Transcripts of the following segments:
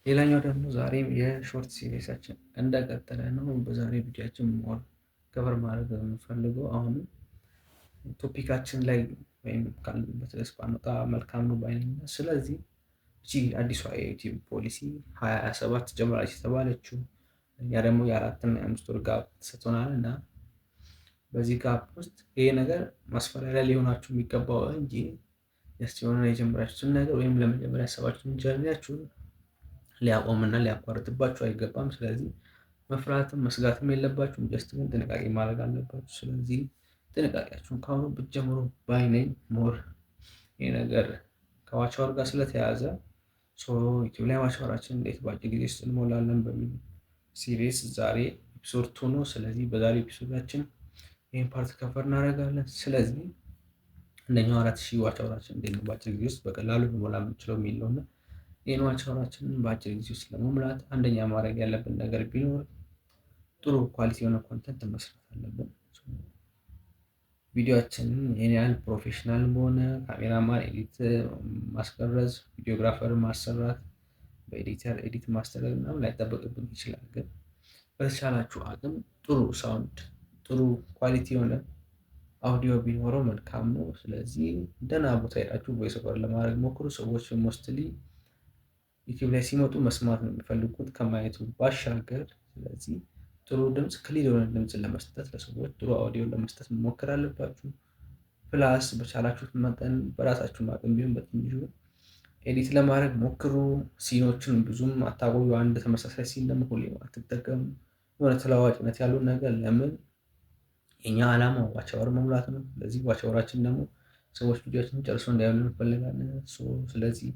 ሌላኛው ደግሞ ዛሬም የሾርት ሲሪሳችን እንደቀጠለ ነው። በዛሬ ቪዲዮአችን ሞር ከቨር ማድረግ የምንፈልገው አሁንም ቶፒካችን ላይ ወይም ካለንበት ርዕስ ባንወጣ መልካም ነው ባይ ነኝ። ስለዚህ እቺ አዲሷ የዩቲዩብ ፖሊሲ 2027 ጀምራለች የተባለችው እኛ ደግሞ የ4 እና የ5 ወር ጋፕ ተሰጥቶናል እና በዚህ ጋፕ ውስጥ ይሄ ነገር ማስፈራሪያ ሊሆናችሁ የሚገባው እንጂ የሆነ የጀመራችሁትን ነገር ወይም ለመጀመሪያ ያሰባችሁትን ጀርኒያችሁን ሊያቆምና ሊያቋርጥባችሁ አይገባም። ስለዚህ መፍራትም መስጋትም የለባችሁም። ጀስት ግን ጥንቃቄ ማድረግ አለባችሁ። ስለዚህ ጥንቃቄያችሁን ከአሁኑ ብትጀምሩ ባይ ነኝ። ሞር ይህ ነገር ከዋች አወር ጋር ስለተያያዘ ዩቲዩብ ላይ ዋች አወራችን እንዴት በአጭር ጊዜ ውስጥ እንሞላለን በሚል ሲሪስ ዛሬ ኤፒሶድ 2 ነው። ስለዚህ በዛሬ ኤፒሶዳችን ይህን ፓርት ከቨር እናደርጋለን። ስለዚህ አንደኛው 4000 ዋች አወራችን እንዴት ነው በአጭር ጊዜ ውስጥ በቀላሉ ልንሞላ የምንችለው የሚለው እና ይህን ዋች አወራችንን በአጭር ጊዜ ውስጥ ለመሙላት አንደኛ ማድረግ ያለብን ነገር ቢኖር ጥሩ ኳሊቲ የሆነ ኮንተንት መስራት አለብን። ቪዲዮአችንን ይህን ያህል ፕሮፌሽናል በሆነ ካሜራማን ኤዲት ማስቀረጽ፣ ቪዲዮግራፈር ማሰራት፣ በኤዲተር ኤዲት ማስደረግ ምናምን ላይጠበቅብን ይችላል። ግን በተቻላችሁ አቅም ጥሩ ሳውንድ፣ ጥሩ ኳሊቲ የሆነ አውዲዮ ቢኖረው መልካም ነው። ስለዚህ ደህና ቦታ ሄዳችሁ ቮይስ ኦቨር ለማድረግ ሞክሩ። ሰዎች ሞስትሊ ዩቲዩብ ላይ ሲመጡ መስማት ነው የሚፈልጉት ከማየቱ ባሻገር። ስለዚህ ጥሩ ድምፅ፣ ክሊር የሆነ ድምፅ ለመስጠት ለሰዎች ጥሩ አውዲዮ ለመስጠት መሞከር አለባችሁ። ፕላስ በቻላችሁት መጠን በራሳችሁ አቅም ቢሆን በትንሹ ኤዲት ለማድረግ ሞክሩ። ሲኖችን ብዙም አታቆዩ። አንድ ተመሳሳይ ሲን ደግሞ ሁሌ አትጠቀሙ። የሆነ ተለዋዋጭነት ያለው ነገር ለምን የኛ ዓላማ ዋች አወር መሙላት ነው። ስለዚህ ዋች አወራችን ደግሞ ሰዎች ቪዲዮችን ጨርሶ እንዳያዩ እንፈልጋለን። ስለዚህ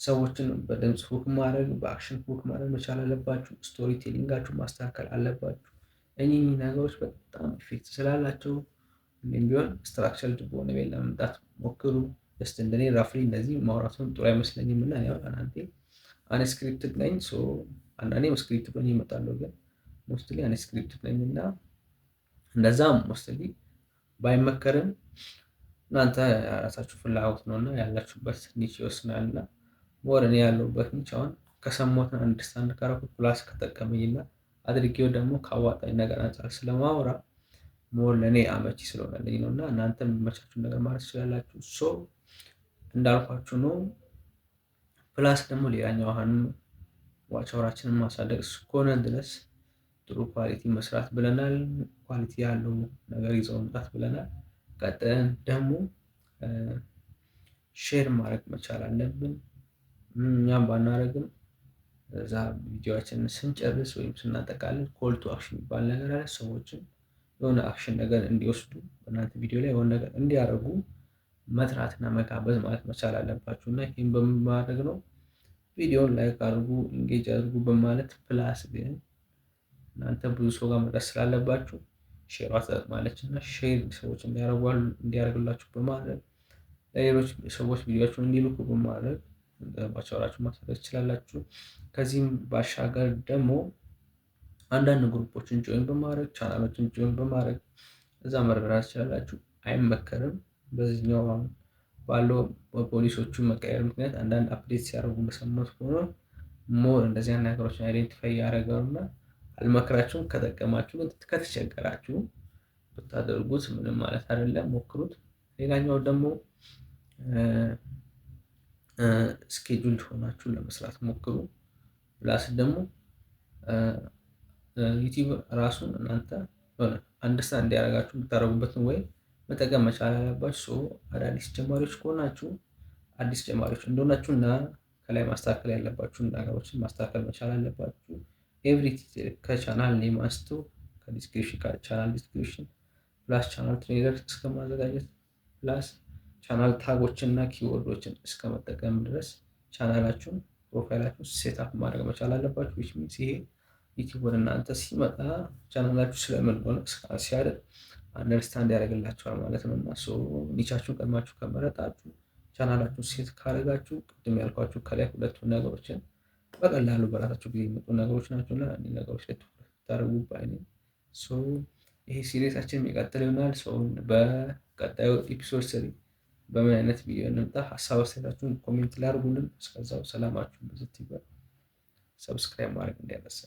ሰዎችን በድምፅ ሁክ ማድረግ፣ በአክሽን ሁክ ማድረግ መቻል አለባችሁ። ስቶሪ ቴሊንጋችሁ ማስተካከል አለባችሁ። እኚህ ነገሮች በጣም ኢፌክት ስላላቸው ሁሌም ቢሆን ስትራክቸርድ በሆነ ቤት ለመምጣት ሞክሩ። ጀስት እንደኔ ራፍሊ እንደዚህ ማውራቱን ጥሩ አይመስለኝም እና አንዳንዴ አንስክሪፕትድ ነኝ። አንዳንዴ ስክሪፕት ሆኜ እመጣለሁ፣ ግን ሞስትሊ አንስክሪፕትድ ነኝ እና እንደዛም ሞስትሊ ባይመከርም እናንተ የራሳችሁ ፍላጎት ነው እና ያላችሁበት ኒች ይወስናል እና ሞር እኔ ያለሁበት ኒች አሁን ከሰማሁትን አንደርስታንድ ካደረኩት ፕላስ ከጠቀመኝ እና አድርጌው ደግሞ ካዋጣኝ ነገር አንጻር ስለማውራ ሞር ለእኔ አመቺ ስለሆነልኝ ነው እና እናንተ የሚመቻችሁን ነገር ማለት ትችላላችሁ። እንዳልኳችሁ ነው። ፕላስ ደግሞ ሌላኛው አሁንም ዋች አወራችንን ማሳደግ እስከሆነ ድረስ ጥሩ ኳሊቲ መስራት ብለናል። ኳሊቲ ያለው ነገር ይዘው መምጣት ብለናል። ቀጥለን ደግሞ ሼር ማድረግ መቻል አለብን። እኛም ባናደርግም እዛ ቪዲዮችንን ስንጨርስ ወይም ስናጠቃልል ኮል ቱ አክሽን የሚባል ነገር አለ። ሰዎችን የሆነ አክሽን ነገር እንዲወስዱ በእናንተ ቪዲዮ ላይ የሆነ ነገር እንዲያደርጉ መጥራትና መጋበዝ ማለት መቻል አለባችሁ እና ይህም በማድረግ ነው ቪዲዮን ላይክ አድርጉ፣ ኢንጌጅ አድርጉ በማለት ፕላስ ግን እናንተ ብዙ ሰው ጋር መድረስ ስላለባችሁ ሼሯ ትጠቅማለች እና ሼር ሰዎች እንዲያደርጉላችሁ በማድረግ ለሌሎች ሰዎች ቪዲዮችሁን እንዲልኩ በማድረግ ዋች አወራችሁን ማሳደግ ትችላላችሁ። ከዚህም ባሻገር ደግሞ አንዳንድ ግሩፖችን ጆይን በማድረግ ቻናሎችን ጆይን በማድረግ እዛ መረዳት ትችላላችሁ። አይመከርም። በዚህኛው ባለው በፖሊሶቹ መቀየር ምክንያት አንዳንድ አፕዴት ሲያደርጉ እንደሰማሁት ሆኖ ሞር እንደዚህ አይነት ነገሮችን አይዴንቲፋይ ያደረገውና አልመክራችሁም። ከጠቀማችሁ ግን ከተቸገራችሁ ብታደርጉት ምንም ማለት አይደለም፣ ሞክሩት። ሌላኛው ደግሞ ስኬጁል ሆናችሁ ለመስራት ሞክሩ። ፕላስ ደግሞ ዩቲዩብ ራሱን እናንተ አንደርስታንድ እንዲያደርጋችሁ የምታደርጉበትን ወይ መጠቀም መቻል አለባችሁ። አዳዲስ ጀማሪዎች ከሆናችሁ አዲስ ጀማሪዎች እንደሆናችሁ እና ከላይ ማስተካከል ያለባችሁን ነገሮችን ማስተካከል መቻል አለባችሁ። ኤቭሪቲንግ ከቻናል ኔም አንስቶ ከዲስክሪፕሽን ቻናል ዲስክሪፕሽን ፕላስ ቻናል ትሬለር እስከማዘጋጀት ፕላስ ቻናል ታጎችን እና ኪወርዶችን እስከመጠቀም ድረስ ቻናላችሁን ፕሮፋይላችሁን ሴትአፕ ማድረግ መቻል አለባችሁ። ዊች ሚንስ ይሄ ዩቲዩብ ወደ እናንተ ሲመጣ ቻናላችሁ ስለምን ሆነ ሲያደርግ አንደርስታንድ ያደርግላችኋል ማለት ነው እና ኒቻችሁን ቀድማችሁ ከመረጣችሁ ቻናላችሁን ሴት ካደረጋችሁ ቅድም ያልኳችሁ ከላይ ሁለቱ ነገሮችን በቀላሉ በራሳችሁ ጊዜ የሚመጡ ነገሮች ናቸው እና እነዚህ ነገሮች ላይ ትኩረት ብታደርጉ ባይ ነኝ። ይሄ ሲሪየሳችን የሚቀጥል ይሆናል። በቀጣዩ ኤፒሶድ ስሪ በምን አይነት ቪዲዮ እንምጣ? ሀሳብ አስተያየታችሁን ኮሜንት ላይ አድርጉልን። እስከዛው ሰላማችሁን ብዝት ይበል። ሰብስክራይብ ማድረግ እንዳይረሳ።